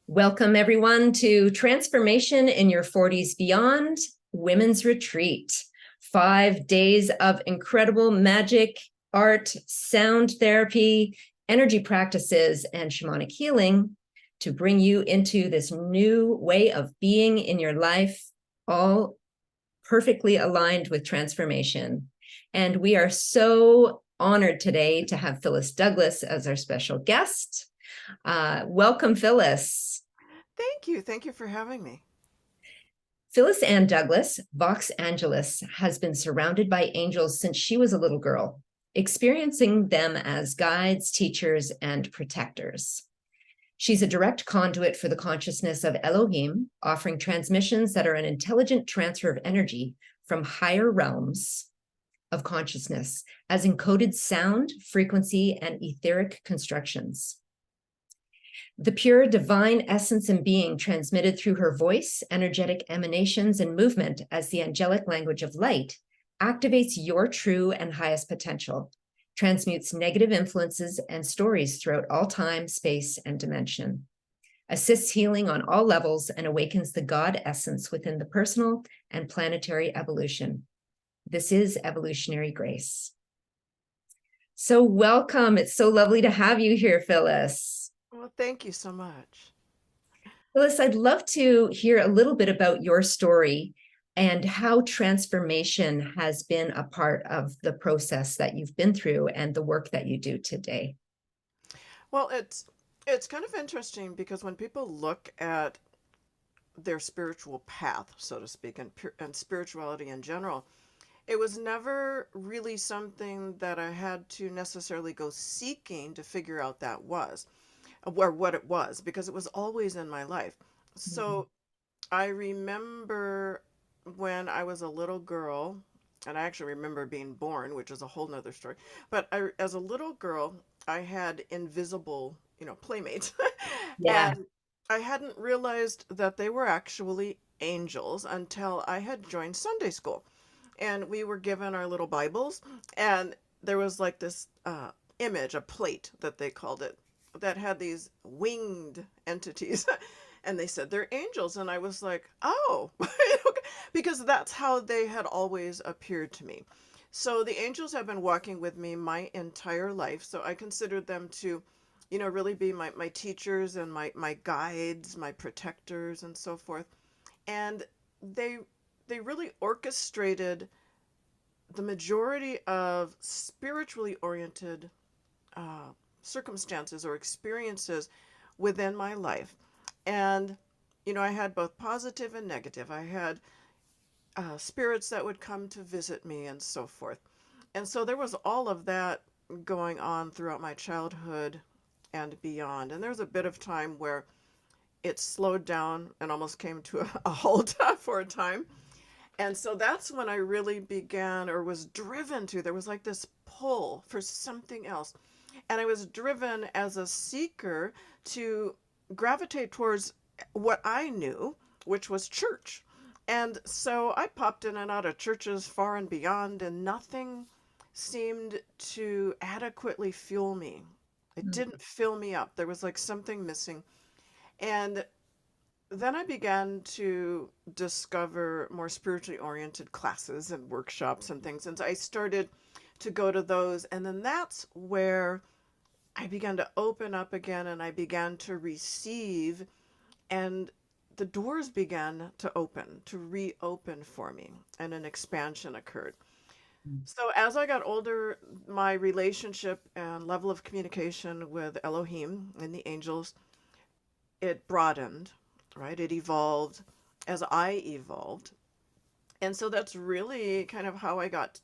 Welcome, everyone, to Transformation in Your 40s Beyond Women's Retreat. 5 days of incredible magic, art, sound therapy, energy practices, and shamanic healing to bring you into this new way of being in your life, all perfectly aligned with transformation. And we are so honored today to have Phyllis Douglass as our special guest. Welcome, Phyllis. Thank you. Thank you for having me. Phyllis Ann Douglass, Vox Angelus, has been surrounded by angels since she was a little girl, experiencing them as guides, teachers, and protectors. She's a direct conduit for the consciousness of Elohim, offering transmissions that are an intelligent transfer of energy from higher realms of consciousness as encoded sound, frequency, and etheric constructions. The pure divine essence and being transmitted through her voice, energetic emanations, and movement as the angelic language of light activates your true and highest potential, transmutes negative influences and stories throughout all time, space, and dimension, assists healing on all levels, and awakens the God essence within the personal and planetary evolution. This is evolutionary grace. So welcome. It's so lovely to have you here, Phyllis. Well, thank you so much. Phyllis, I'd love to hear a little bit about your story and how transformation has been a part of the process that you've been through and the work that you do today. Well, it's kind of interesting because when people look at their spiritual path, so to speak, and spirituality in general, it was never really something that I had to necessarily go seeking to figure out that was or what it was, because it was always in my life. So I remember when I was a little girl, and I actually remember being born, which is a whole nother story. But as a little girl, I had invisible, playmates. Yeah. And I hadn't realized that they were actually angels until I had joined Sunday school. And we were given our little Bibles, and there was like this image, a plate that they called it, that had these winged entities. And they said they're angels. And I was like, oh, because that's how they had always appeared to me. So the angels have been walking with me my entire life. So I considered them to, really be my teachers and my guides, my protectors, and so forth. And they they really orchestrated the majority of spiritually oriented uh, circumstances or experiences within my life. And, I had both positive and negative. I had spirits that would come to visit me and so forth. And so there was all of that going on throughout my childhood and beyond. And there was a bit of time where it slowed down and almost came to a halt for a time. And so that's when I really began or was driven to. There was like this pull for something else. And I was driven as a seeker to gravitate towards what I knew, which was church. And so I popped in and out of churches far and beyond, and nothing seemed to adequately fuel me. It didn't fill me up. There was like something missing. And then I began to discover more spiritually oriented classes and workshops and things. And so I started to go to those. And then that's where I began to open up again and I began to receive. And the doors began to open, to reopen for me, and an expansion occurred. So as I got older, my relationship and level of communication with Elohim and the angels, it broadened, right? It evolved as I evolved. And so that's really kind of how I got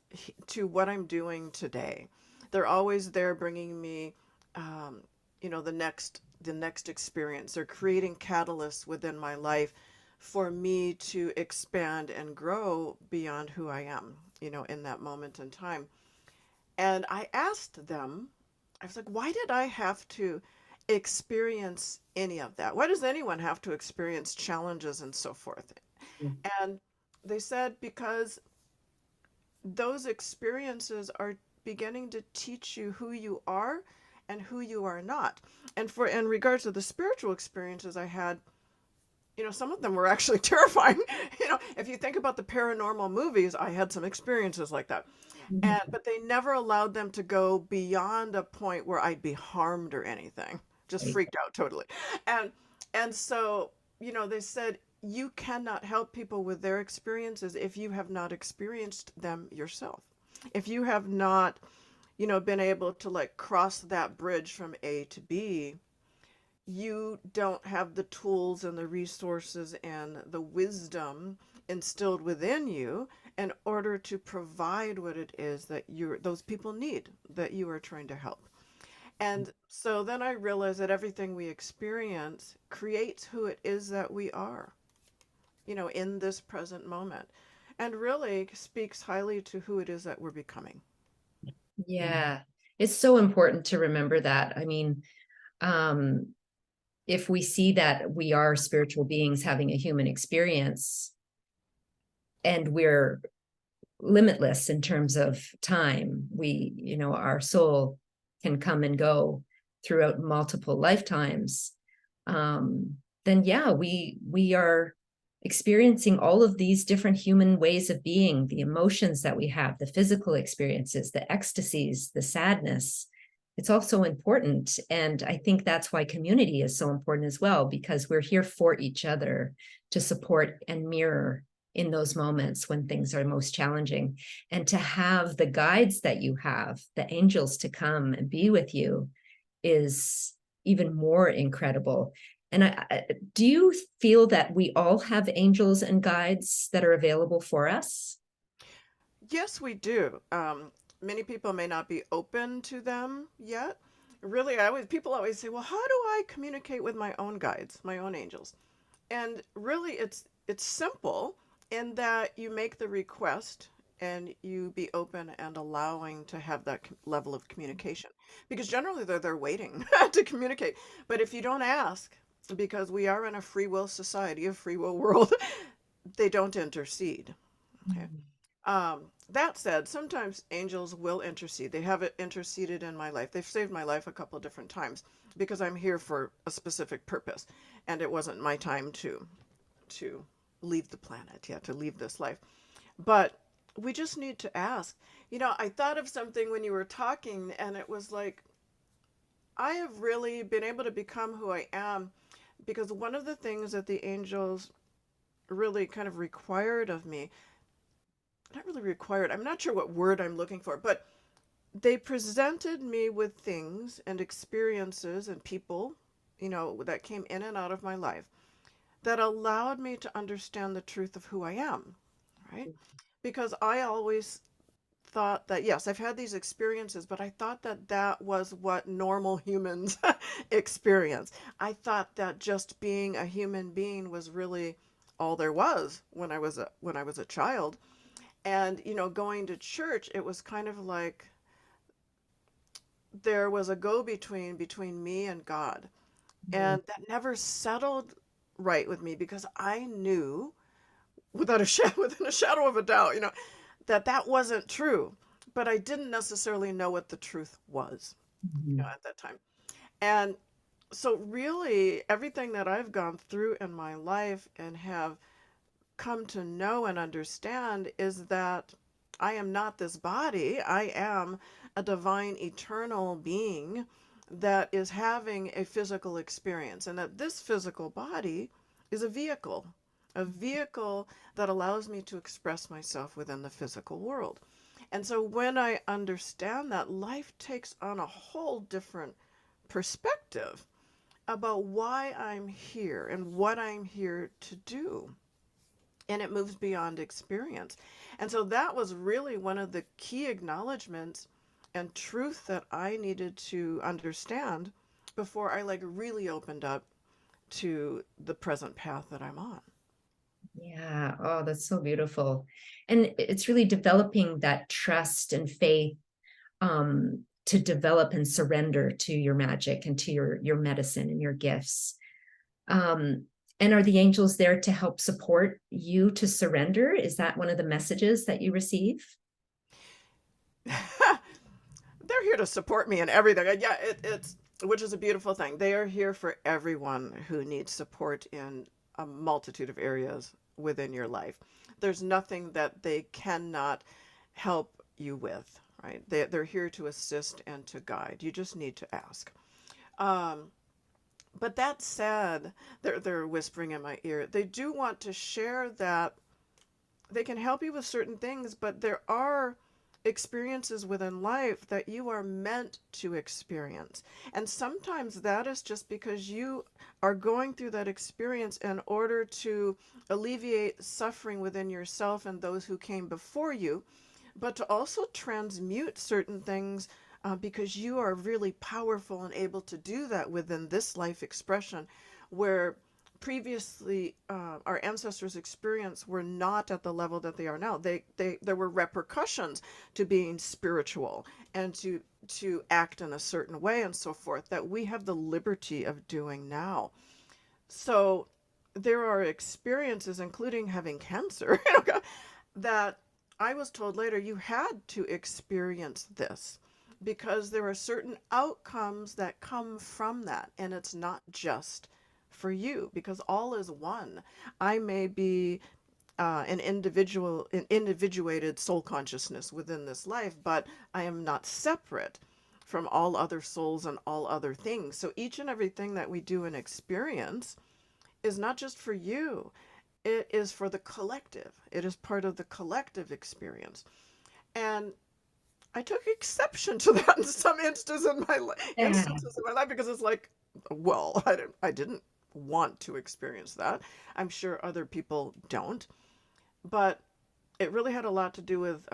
to what I'm doing today. They're always there bringing me, um, the next experience. They're creating catalysts within my life for me to expand and grow beyond who I am, in that moment in time. And I asked them, I was like, why did I have to experience any of that? Why does anyone have to experience challenges and so forth? And they said, because those experiences are beginning to teach you who you are and who you are not. And in regards to the spiritual experiences I had, some of them were actually terrifying. If you think about the paranormal movies, I had some experiences like that. Mhm. But they never allowed them to go beyond a point where I'd be harmed or anything. Just Right. freaked out totally. And and so, they said you cannot help people with their experiences if you have not experienced them yourself. If you have not, been able to like cross that bridge from A to B, you don't have the tools and the resources and the wisdom instilled within you in order to provide what it is that those people need, that you are trying to help. And so then I realized that everything we experience creates who it is that we are, in this present moment, and really speaks highly to who it is that we're becoming. Yeah, it's so important to remember that. I mean, um, if we see that we are spiritual beings having a human experience and we're limitless in terms of time, our soul can come and go throughout multiple lifetimes, then yeah, we are experiencing all of these different human ways of being, the emotions that we have, the physical experiences, the ecstasies, the sadness. It's also important. And I think that's why community is so important as well, because we're here for each other to support and mirror in those moments when things are most challenging. And to have the guides that you have, the angels to come and be with you, is even more incredible. And do you feel that we all have angels and guides that are available for us? Yes, we do. Many people may not be open to them yet. Really, people always say, "Well, how do I communicate with my own guides, my own angels?" And really, it's simple in that you make the request and you be open and allowing to have that level of communication, because generally they're there waiting to communicate. But if you don't ask, because we are in a free will society, a free will world, they don't intercede. Okay. That said, sometimes angels will intercede. They have interceded in my life. They've saved my life a couple of different times because I'm here for a specific purpose, and it wasn't my time to leave the planet, yeah, to leave this life. But we just need to ask. I thought of something when you were talking, and it was like I have really been able to become who I am because one of the things that the angels really kind of required of me, not really required, I'm not sure what word I'm looking for, but they presented me with things and experiences and people, that came in and out of my life that allowed me to understand the truth of who I am, right? Because I always thought that, yes, I've had these experiences, but I thought that that was what normal humans experience. I thought that just being a human being was really all there was when I was a child. And going to church, it was kind of like there was a go between me and God. Mhm. And that never settled right with me because I knew without a within a shadow of a doubt, that that wasn't true. But I didn't necessarily know what the truth was, Mhm. at that time. And so really everything that I've gone through in my life and have come to know and understand is that I am not this body. I am a divine eternal being that is having a physical experience, and that this physical body is a vehicle that allows me to express myself within the physical world. And so when I understand that, life takes on a whole different perspective about why I'm here and what I'm here to do, and it moves beyond experience. And so that was really one of the key acknowledgments and truth that I needed to understand before I like really opened up to the present path that I'm on. Yeah. Oh, that's so beautiful. And it's really developing that trust and faith, to develop and surrender to your magic and to your medicine and your gifts. Um, and are the angels there to help support you to surrender? Is that one of the messages that you receive? They're here to support me in everything. Yeah, it's which is a beautiful thing. They are here for everyone who needs support in a multitude of areas within your life. There's nothing that they cannot help you with, right? They're here to assist and to guide. You just need to ask. Um, but that said, they're whispering in my ear. They do want to share that they can help you with certain things, but there are experiences within life that you are meant to experience. And sometimes that is just because you are going through that experience in order to alleviate suffering within yourself and those who came before you, but to also transmute certain things because you are really powerful and able to do that within this life expression where previously our ancestors' experience were not at the level that they are now. There were repercussions to being spiritual and to act in a certain way and so forth that we have the liberty of doing now. So there are experiences, including having cancer, that I was told later you had to experience this because there are certain outcomes that come from that, and it's not just for you because all is one. I may be an individuated soul consciousness within this life, but I am not separate from all other souls and all other things. So each and everything that we do and experience is not just for you. It is for the collective. It is part of the collective experience. And I took exception to that in some Yeah. instances in my life because it's like, well, I didn't want to experience that. I'm sure other people don't, but it really had a lot to do with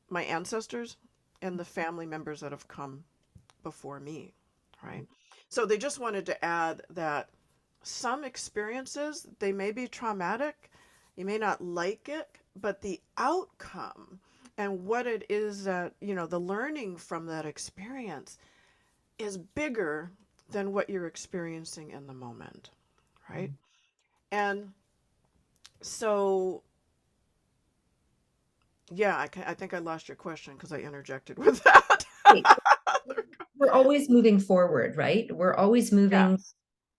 my ancestors and the family members that have come before me, right? So they just wanted to add that some experiences, they may be traumatic, you may not like it, but the outcome and what it is that, the learning from that experience is bigger than what you're experiencing in the moment, right? And so, yeah, I think I lost your question because I interjected with that. Hey, we're always moving forward, right? We're always moving Yes.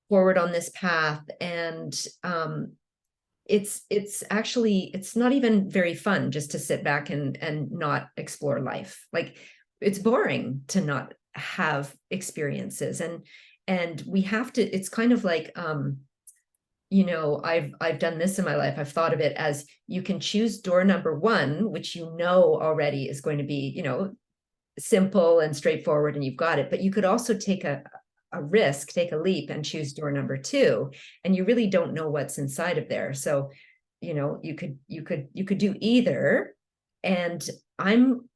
forward on this path. And it's actually, it's not even very fun just to sit back and not explore life. Like, it's boring to not have experiences. And we have to, it's kind of like, I've done this in my life. I've thought of it as you can choose door number one, which already is going to be, simple and straightforward and you've got it. But you could also take a risk, take a leap and choose door number two. And you really don't know what's inside of there. So, you could do either. And I'm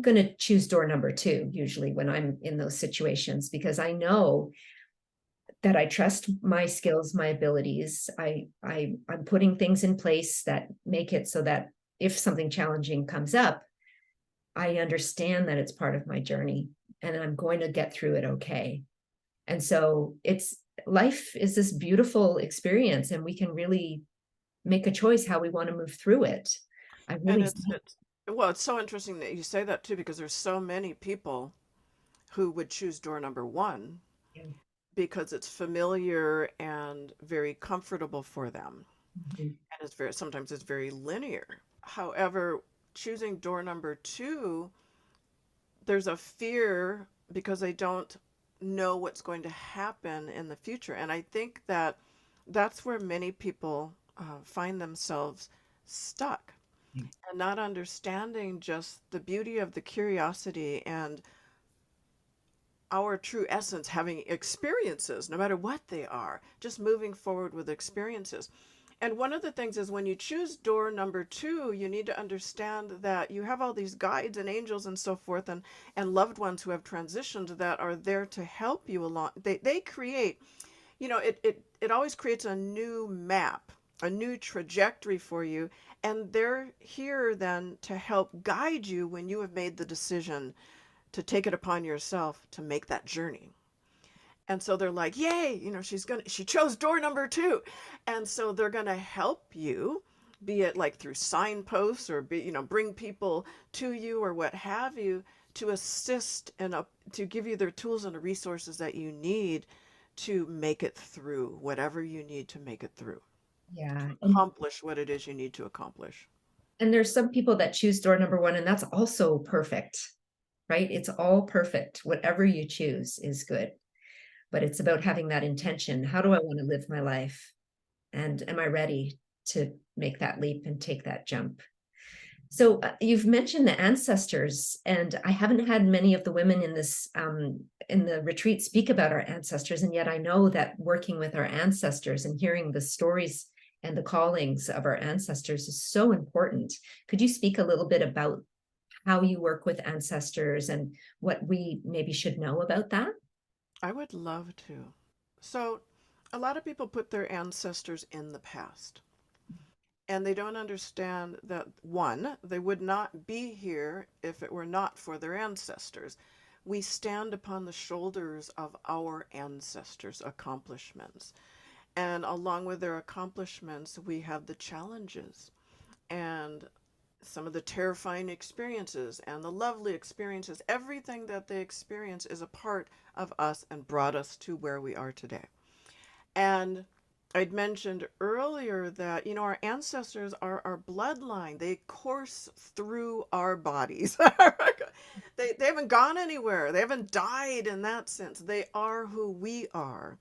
going to choose door number two, usually when I'm in those situations, because I know that I trust my skills, my abilities. I'm putting things in place that make it so that if something challenging comes up, I understand that it's part of my journey and I'm going to get through it okay. And so life is this beautiful experience and we can really make a choice how we want to move through it. I And really, it's so interesting that you say that too, because there's so many people who would choose door number one because it's familiar and very comfortable for them. Mhm. And sometimes it's very linear. However, choosing door number two, there's a fear because they don't know what's going to happen in the future. And I think that that's where many people find themselves stuck and not understanding just the beauty of the curiosity and our true essence, having experiences, no matter what they are, just moving forward with experiences. And one of the things is when you choose door number two, you need to understand that you have all these guides and angels and so forth and loved ones who have transitioned that are there to help you along. They create, it always creates a new map, a new trajectory for you. And they're here then to help guide you when you have made the decision to take it upon yourself to make that journey. And so they're like, yay, she chose door number two. And so they're going to help you, be it like through signposts or bring people to you or what have you to assist and to give you the tools and the resources that you need to make it through whatever you need to make it through, to Yeah. accomplish what it is you need to accomplish. And there's some people that choose door number one, and that's also perfect, right? It's all perfect. Whatever you choose is good. But it's about having that intention. How do I want to live my life? And am I ready to make that leap and take that jump? So you've mentioned the ancestors, and I haven't had many of the women in this in the retreat speak about our ancestors, and yet I know that working with our ancestors and hearing the stories and the callings of our ancestors is so important. Could you speak a little bit about how you work with ancestors and what we maybe should know about that? I would love to. So, a lot of people put their ancestors in the past, and they don't understand that, one, they would not be here if it were not for their ancestors. We stand upon the shoulders of our ancestors' accomplishments. And along with their accomplishments, we have the challenges and some of the terrifying experiences and the lovely experiences. Everything that they experience is a part of us and brought us to where we are today. And I'd mentioned earlier that, our ancestors are our bloodline. They course through our bodies. They haven't gone anywhere. They haven't died in that sense. They are who we are.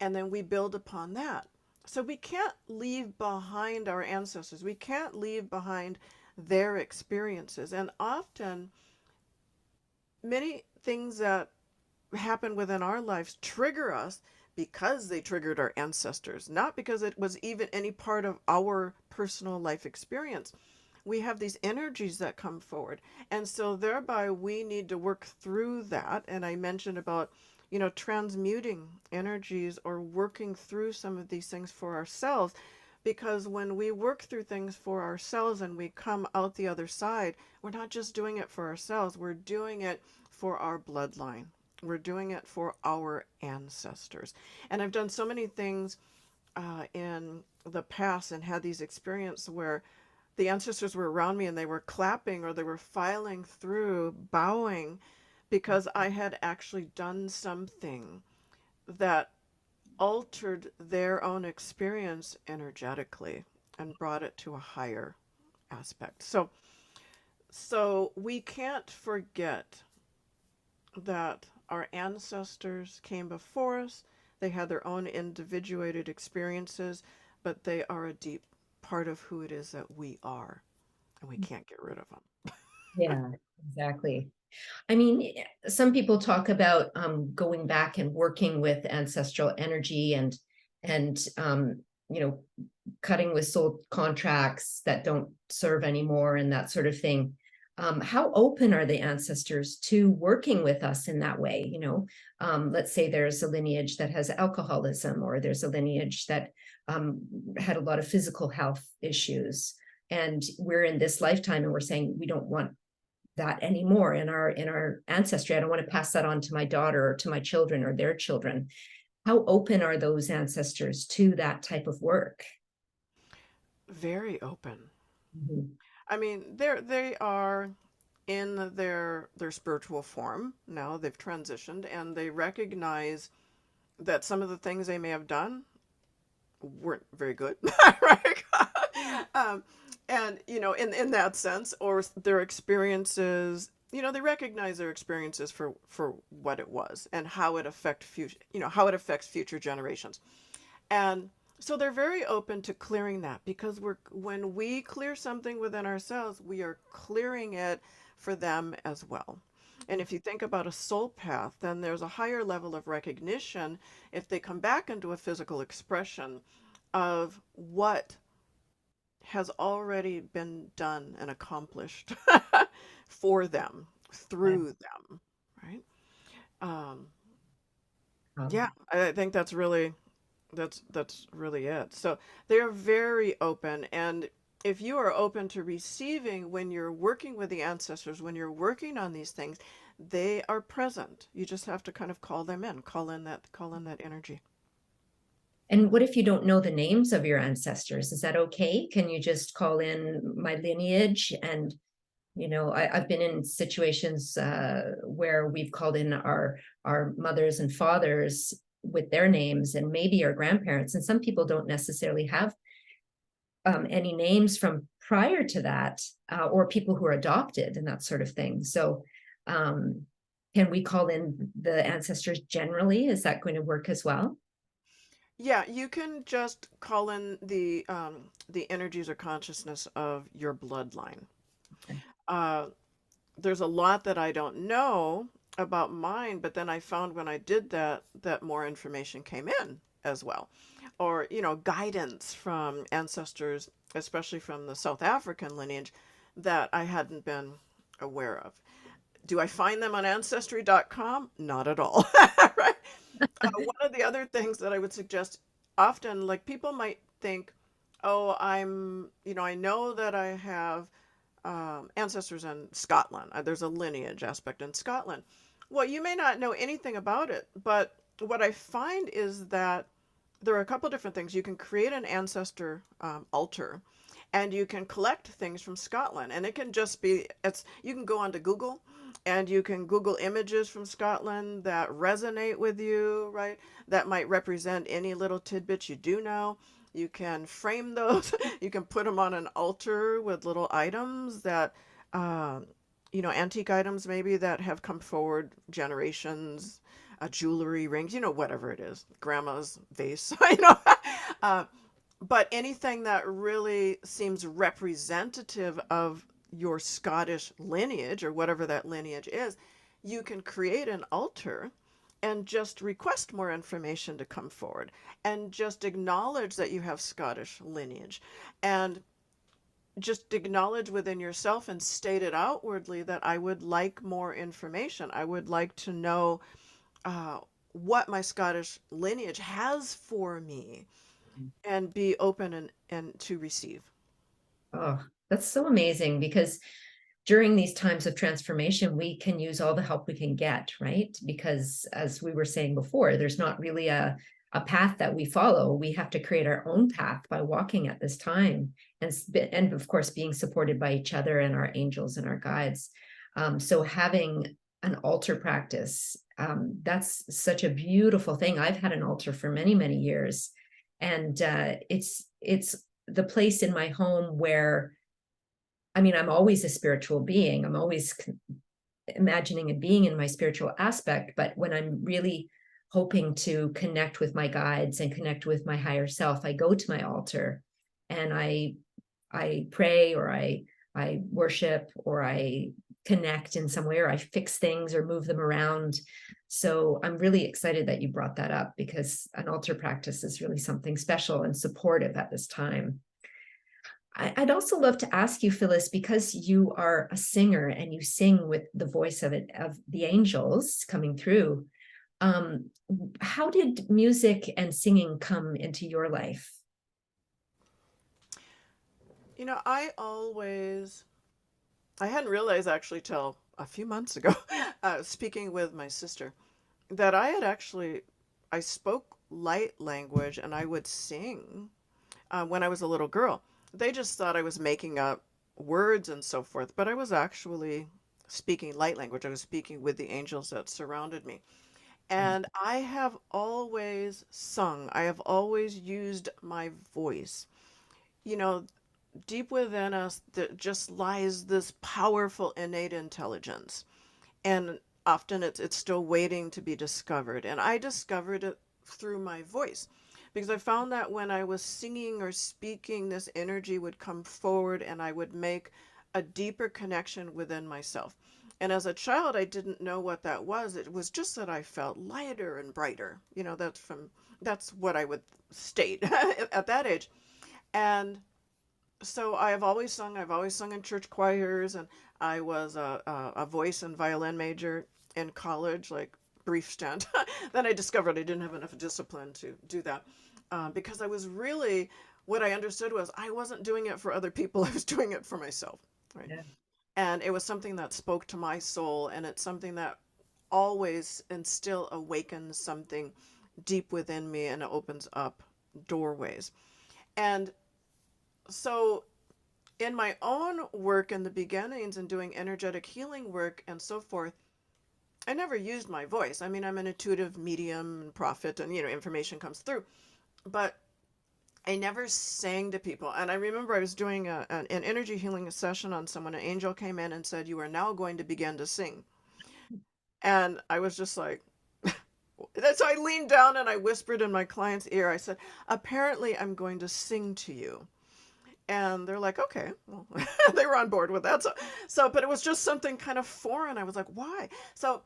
And then we build upon that. So we can't leave behind our ancestors. We can't leave behind their experiences. And often, many things that happen within our lives trigger us because they triggered our ancestors, not because it was even any part of our personal life experience. We have these energies that come forward. And so thereby we need to work through that. And I mentioned about, transmuting energies or working through some of these things for ourselves. Because when we work through things for ourselves and we come out the other side, we're not just doing it for ourselves, we're doing it for our bloodline. We're doing it for our ancestors. And I've done so many things in the past and had these experiences where the ancestors were around me and they were clapping or they were filing through, bowing, because I had actually done something that altered their own experience energetically and brought it to a higher aspect. So we can't forget that our ancestors came before us. They had their own individuated experiences, but they are a deep part of who it is that we are, and we can't get rid of them. Yeah, exactly. I mean, some people talk about going back and working with ancestral energy and cutting with soul contracts that don't serve anymore and that sort of thing. How open are the ancestors to working with us in that way? Let's say there's a lineage that has alcoholism, or there's a lineage that had a lot of physical health issues, and we're in this lifetime and we're saying we don't want that anymore in our ancestry. I don't want to pass that on to my daughter or to my children or their children. How open are those ancestors to that type of work? Very open. Mhm. I mean, they are in their spiritual form now. They've transitioned and they recognize that some of the things they may have done weren't very good, right? And in that sense, or their experiences, they recognize their experiences for what it was and how it affects future generations. And so they're very open to clearing that, because when we clear something within ourselves, we are clearing it for them as well. And if you think about a soul path, then there's a higher level of recognition if they come back into a physical expression of what has already been done and accomplished for them, Yeah. through them, right? Um, yeah, Um, I think that's really it. So they're very open, and if you are open to receiving when you're working with the ancestors, when you're working on these things, they are present. You just have to kind of call them in, call in that energy. and what if you don't know the names of your ancestors? Is that okay? Can you just call in my lineage and I've been in situations where we've called in our mothers and fathers with their names, and maybe our grandparents, and some people don't necessarily have any names from prior to that, or people who are adopted and that sort of thing. So can we call in the ancestors generally? Is that going to work as well? Yeah, you can just call in the energies or consciousness of your bloodline. Okay. Uh, there's a lot that I don't know about mine, but then I found when I did that that more information came in as well. Or, guidance from ancestors, especially from the South African lineage, that I hadn't been aware of. Do I find them on ancestry.com? Not at all. Right? One of the other things that I would suggest often, like people might think, oh, I know that I have ancestors in Scotland. There's a lineage aspect in Scotland. Well, you may not know anything about it, but what I find is that there are a couple different things. You can create an ancestor altar, and you can collect things from Scotland, and it can just be you can go onto Google and you can Google images from Scotland that resonate with you, right? That might represent any little tidbits you do know. You can frame those. You can put them on an altar with little items that, antique items maybe that have come forward generations, jewelry, rings, whatever it is, grandma's vase, uh, but anything that really seems representative of your Scottish lineage or whatever that lineage is, you can create an altar and just request more information to come forward and just acknowledge that you have Scottish lineage and just acknowledge within yourself and state it outwardly that I would like more information. I would like to know uh, what my Scottish lineage has for me and be open and to receive. Oh, that's so amazing, because during these times of transformation, we can use all the help we can get, right? Because as we were saying before, there's not really a path that we follow. We have to create our own path by walking at this time, and of course being supported by each other and our angels and our guides. So having an altar practice, that's such a beautiful thing. I've had an altar for many, many years, and it's the place in my home where, I'm always a spiritual being. I'm always imagining a being in my spiritual aspect. But when I'm really hoping to connect with my guides and connect with my higher self, I go to my altar and I pray, or I worship, or I connect in some way, or I fix things or move them around. So I'm really excited that you brought that up, because an altar practice is really something special and supportive at this time. I'd also love to ask you, Phyllis, because you are a singer and you sing with the voice of the angels coming through. How did music and singing come into your life? I hadn't realized actually till a few months ago, speaking with my sister, that I spoke light language and I would sing when I was a little girl. They just thought I was making up words and so forth, but I was actually speaking light language. I was speaking with the angels that surrounded me. And I have always sung, I have always used my voice. You know, deep within us, that just lies this powerful innate intelligence. And often it's still waiting to be discovered. And I discovered it through my voice, because I found that when I was singing or speaking, this energy would come forward and I would make a deeper connection within myself. And as a child, I didn't know what that was. It was just that I felt lighter and brighter. That's what I would state at that age. And so I've always sung in church choirs, and I was a voice and violin major in college, like brief stint. Then I discovered I didn't have enough discipline to do that, because I was really, what I understood was I wasn't doing it for other people, I was doing it for myself, right? Yeah. And it was something that spoke to my soul, and it's something that always and still awakens something deep within me, and it opens up doorways. And so in my own work in the beginnings and doing energetic healing work and so forth, I never used my voice. I mean, I'm an intuitive medium and prophet, and information comes through, but I never sang to people. And I remember I was doing an energy healing session on someone. An angel came in and said, "You are now going to begin to sing." And I was just like, so I leaned down and I whispered in my client's ear. I said, "Apparently, I'm going to sing to you." And they're like, "Okay." Well, they were on board with that. But it was just something kind of foreign. I was like, "Why?" So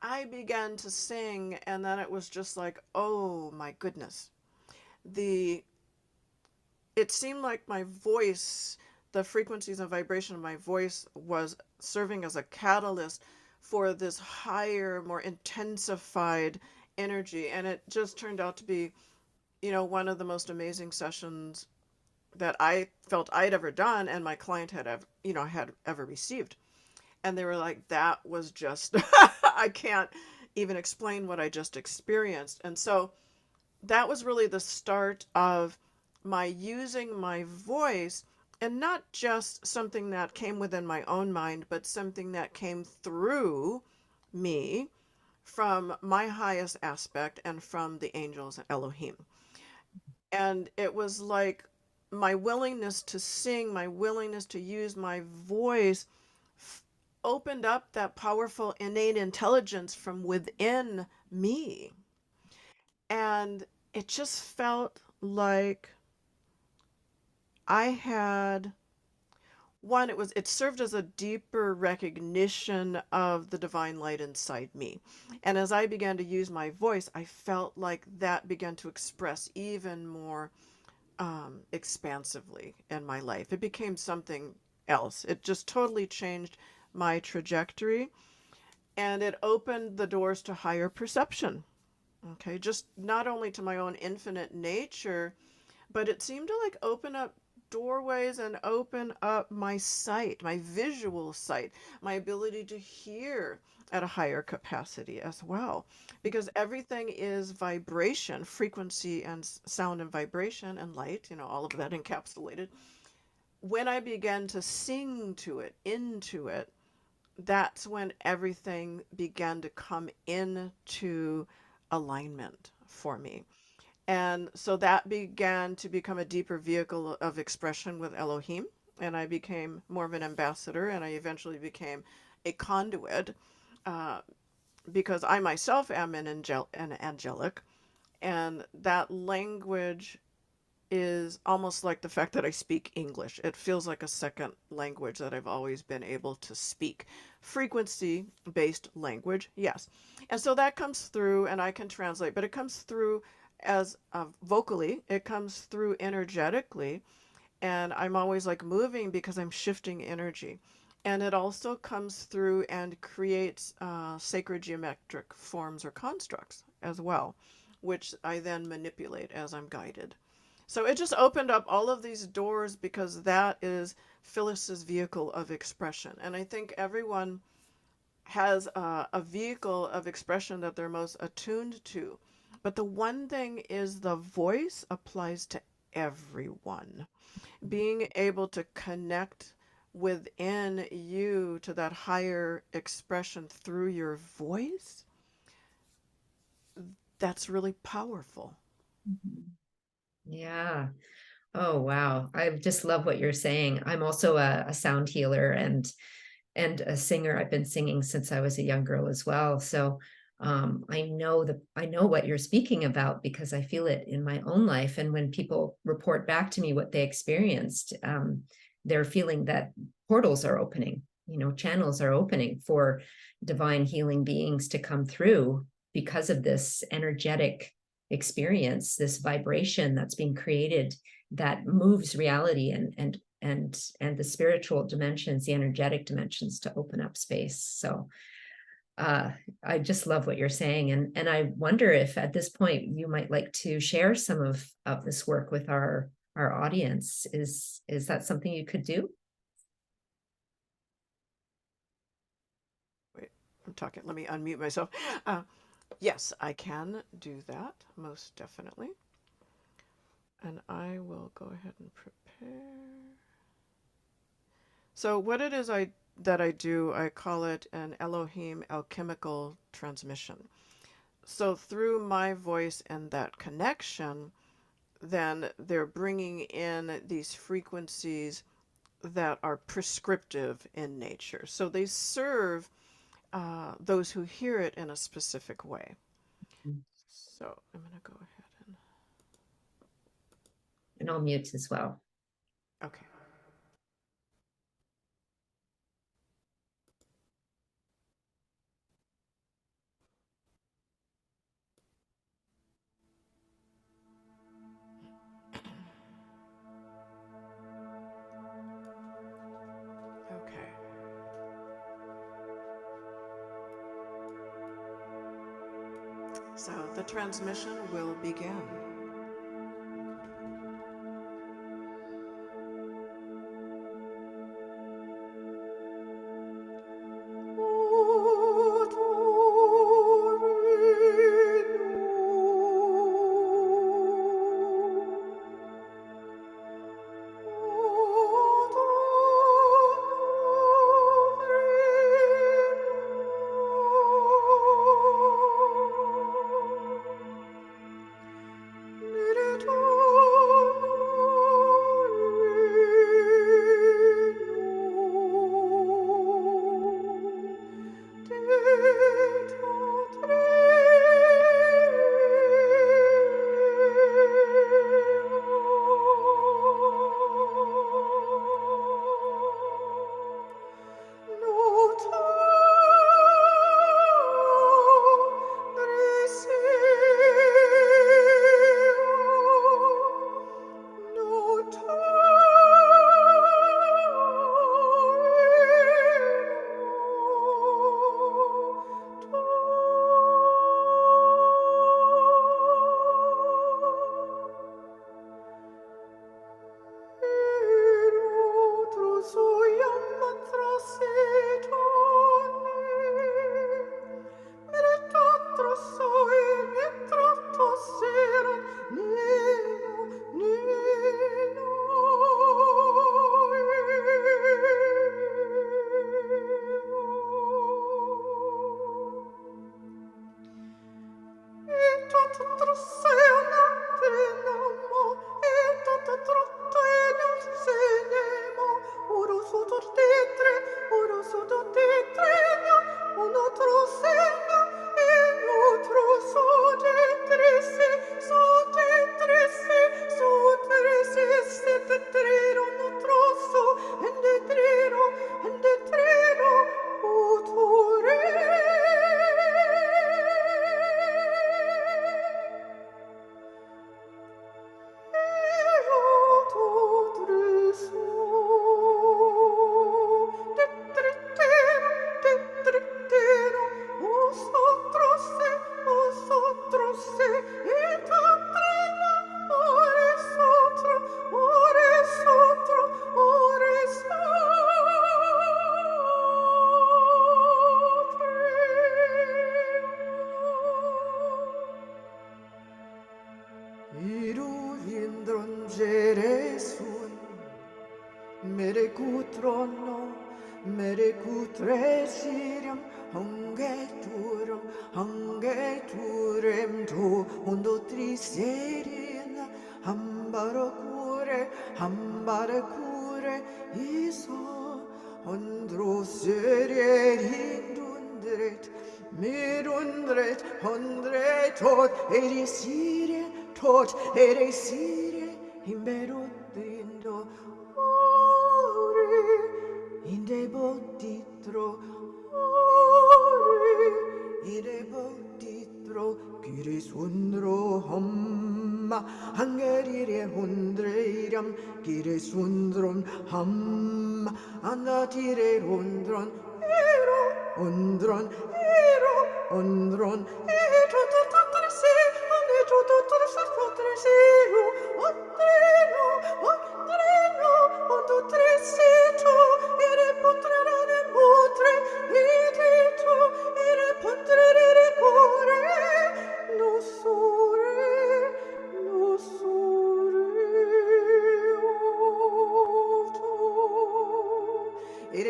I began to sing, and then it was just like, oh my goodness. The It seemed like my voice, the frequencies and vibration of my voice was serving as a catalyst for this higher, more intensified energy. And it just turned out to be, one of the most amazing sessions that I felt I'd ever done and my client had ever received. And they were like, that was just, I can't even explain what I just experienced. And so that was really the start of my using my voice, and not just something that came within my own mind, but something that came through me from my highest aspect and from the angels, Elohim. And it was like my willingness to sing, my willingness to use my voice opened up that powerful innate intelligence from within me. And it just felt like I had it served as a deeper recognition of the divine light inside me. And as I began to use my voice, I felt like that began to express even more expansively in my life. It became something else. It just totally changed my trajectory, and it opened the doors to higher perception. Okay, just not only to my own infinite nature, but it seemed to like open up doorways and open up my sight, my visual sight, my ability to hear at a higher capacity as well. Because everything is vibration, frequency, and sound and vibration and light, all of that encapsulated. When I began to sing to it, into it, that's when everything began to come into alignment for me. And so that began to become a deeper vehicle of expression with Elohim. And I became more of an ambassador, and I eventually became a conduit, uh, because I myself am an angelic. And that language is almost like the fact that I speak English. It feels like a second language that I've always been able to speak. Frequency based language, yes. And so that comes through, and I can translate, but it comes through as vocally, it comes through energetically, and I'm always like moving because I'm shifting energy. And it also comes through and creates sacred geometric forms or constructs as well, which I then manipulate as I'm guided. So it just opened up all of these doors because that is Phyllis's vehicle of expression. And I think everyone has a vehicle of expression that they're most attuned to. But the one thing is the voice applies to everyone. Being able to connect within you to that higher expression through your voice, that's really powerful. Yeah. Oh, wow. I just love what you're saying. I'm also a sound healer and a singer. I've been singing since I was a young girl as well. So I know what you're speaking about because I feel it in my own life. And when people report back to me what they experienced, they're feeling that portals are opening, channels are opening for divine healing beings to come through because of this energetic experience, this vibration that's being created that moves reality and the spiritual dimensions, the energetic dimensions to open up space. So I just love what you're saying. And I wonder if at this point you might like to share some of this work with our audience. Is that something you could do? Wait, I'm talking. Let me unmute myself. Yes, I can do that, most definitely. And I will go ahead and prepare. So what it is that I do, I call it an Elohim alchemical transmission. So through my voice and that connection, then they're bringing in these frequencies that are prescriptive in nature. So they serve those who hear it in a specific way. So I'm going to go ahead And I'll mute as well. okay. Okay. So the transmission will begin.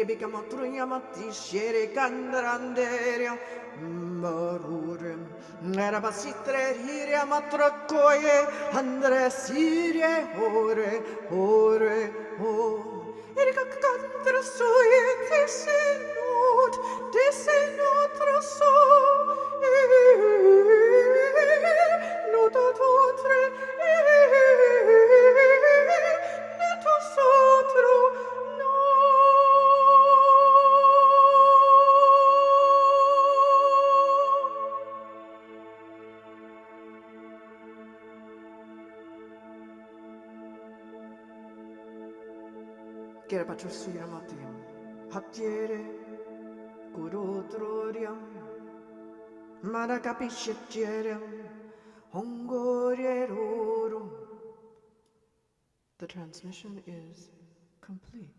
Bikamatrunyamati shere kandaranderia Marurem Narabasitre hiria matrakoye Andre sirie ore Erika kantra soye Desenot raso Nototre Netosotro no Kera patrusuyamatiam Hatiere Kurutroriam Marakapishetierem Hongorierorum. The transmission is complete.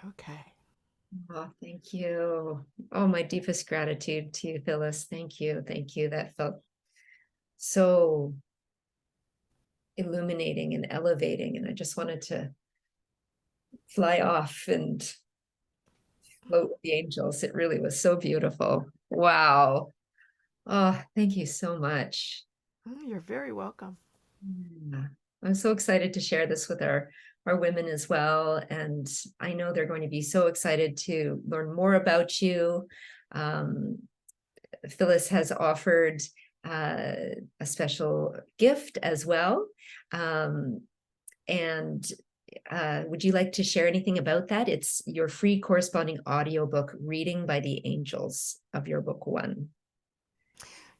Okay. Oh, thank you. Oh, my deepest gratitude to you, Phyllis. Thank you. Thank you. That felt so illuminating and elevating. And I just wanted to fly off and float with the angels. It really was so beautiful. Wow. Oh, thank you so much. You're very welcome. Yeah. I'm so excited to share this with our women as well. And I know they're going to be so excited to learn more about you. Phyllis has offered a special gift as well. And would you like to share anything about that? It's your free corresponding audiobook, Reading by the Angels, of your book one.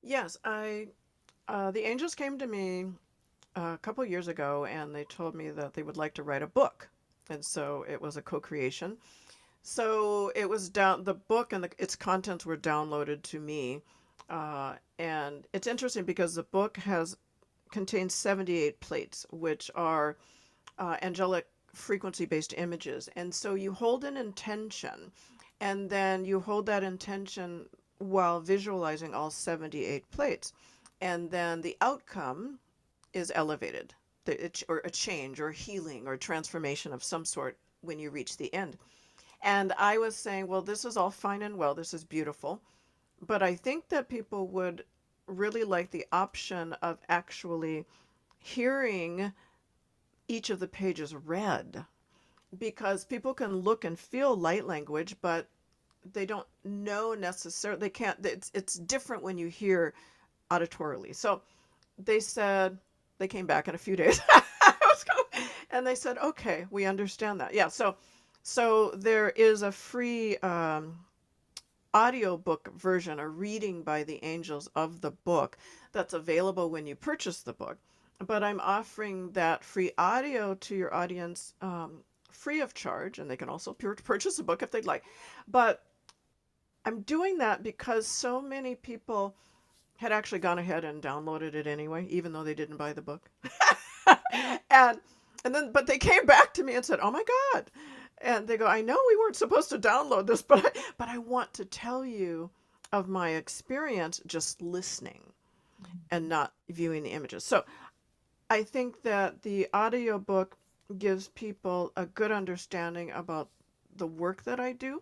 Yes, the angels came to me a couple years ago and they told me that they would like to write a book. And so it was a co-creation. So it was the book and its contents were downloaded to me. And it's interesting because the book contains 78 plates, which are angelic frequency-based images. And so you hold an intention, and then you hold that intention while visualizing all 78 plates. And then the outcome is elevated, or a change or healing or transformation of some sort when you reach the end. And I was saying, well, this is all fine and well. This is beautiful. But I think that people would really like the option of actually hearing each of the pages read, because people can look and feel light language, but they don't know necessarily, they can't, it's different when you hear auditorily. So they said, they came back in a few days and they said, okay, we understand that. Yeah. So there is a free audiobook version, a reading by the angels of the book that's available when you purchase the book. But I'm offering that free audio to your audience free of charge, and they can also purchase a book if they'd like. But I'm doing that because so many people had actually gone ahead and downloaded it anyway, even though they didn't buy the book. But they came back to me and said, oh my God. And they go, I know we weren't supposed to download this, but I want to tell you of my experience just listening and not viewing the images. So I think that the audiobook gives people a good understanding about the work that I do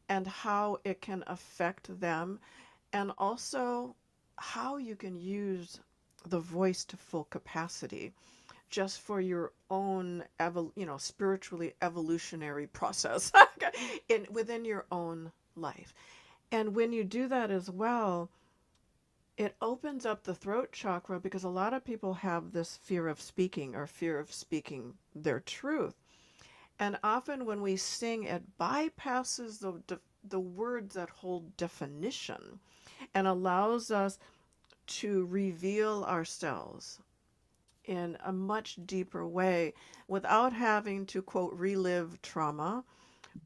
and how it can affect them, and also how you can use the voice to full capacity just for your own spiritually evolutionary process within your own life. And when you do that as well, it opens up the throat chakra, because a lot of people have this fear of speaking or fear of speaking their truth. And often when we sing, it bypasses the words that hold definition and allows us to reveal ourselves in a much deeper way without having to, quote, relive trauma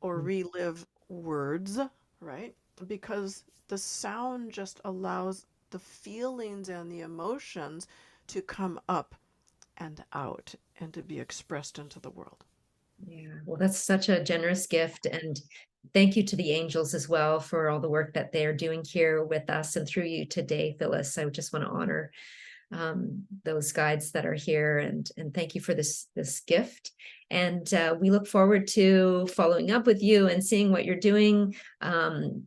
or relive words, right? Because the sound just allows the feelings and the emotions to come up and out and to be expressed into the world. Yeah, well, that's such a generous gift. And thank you to the angels as well for all the work that they're doing here with us and through you today, Phyllis. I just want to honor those guides that are here, and thank you for this gift. And we look forward to following up with you and seeing what you're doing.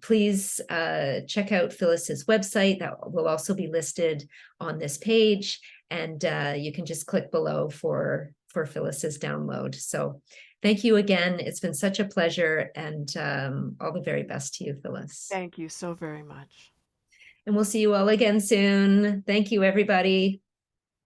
Please check out Phyllis's website. That will also be listed on this page, and you can just click below for Phyllis's download. So thank you again. It's been such a pleasure, and all the very best to you, Phyllis. Thank you so very much. And we'll see you all again soon. Thank you, everybody.